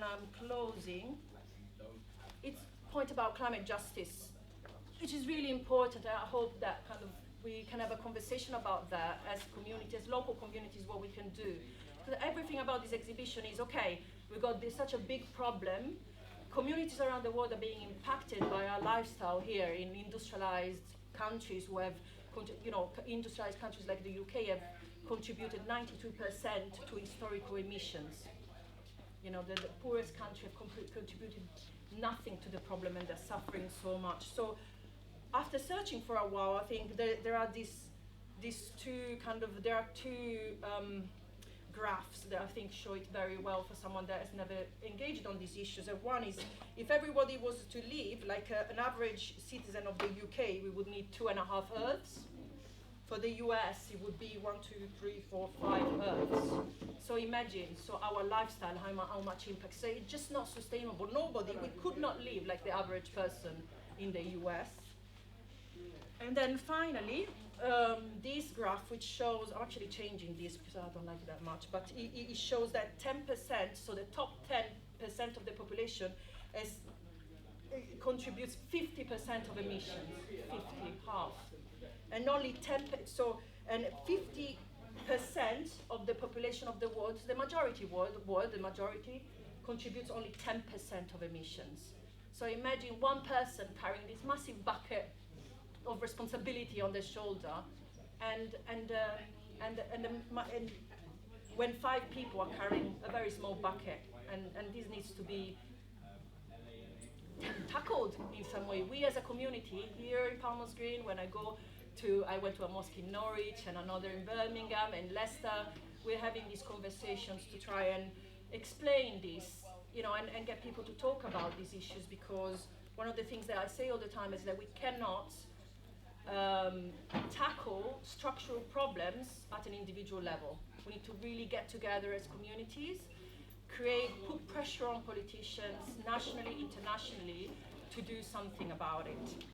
I'm closing, it's a point about climate justice, which is really important. I hope that kind of we can have a conversation about that as communities, local communities, what we can do. Because everything about this exhibition is, okay, we've got such a big problem. Communities around the world are being impacted by our lifestyle here in industrialized countries who have, industrialized countries like the UK have contributed 92% to historical emissions. The poorest country have contributed nothing to the problem, and they're suffering so much. So after searching for a while, I think there are these two graphs that I think show it very well for someone that has never engaged on these issues. And one is, if everybody was to live like an average citizen of the UK, we would need 2.5 Earths. For the US, it would be 1, 2, 3, 4, 5 Earths. So imagine, our lifestyle, how much impact. So it's just not sustainable. We could not live like the average person in the US. And then finally, this graph, which shows, I'm actually changing this because I don't like it that much, but it shows that 10%, so the top 10% of the population contributes 50% of emissions, 50, half. And only 50% of the population of the world, the majority contributes only 10% of emissions. So imagine one person carrying this massive bucket of responsibility on their shoulder, and when 5 people are carrying a very small bucket, and this needs to be tackled in some way. We as a community here in Palmers Green, when I went to a mosque in Norwich and another in Birmingham and Leicester, we're having these conversations to try and explain this, and get people to talk about these issues, because one of the things that I say all the time is that we cannot tackle structural problems at an individual level. We need to really get together as communities, put pressure on politicians, nationally, internationally, to do something about it.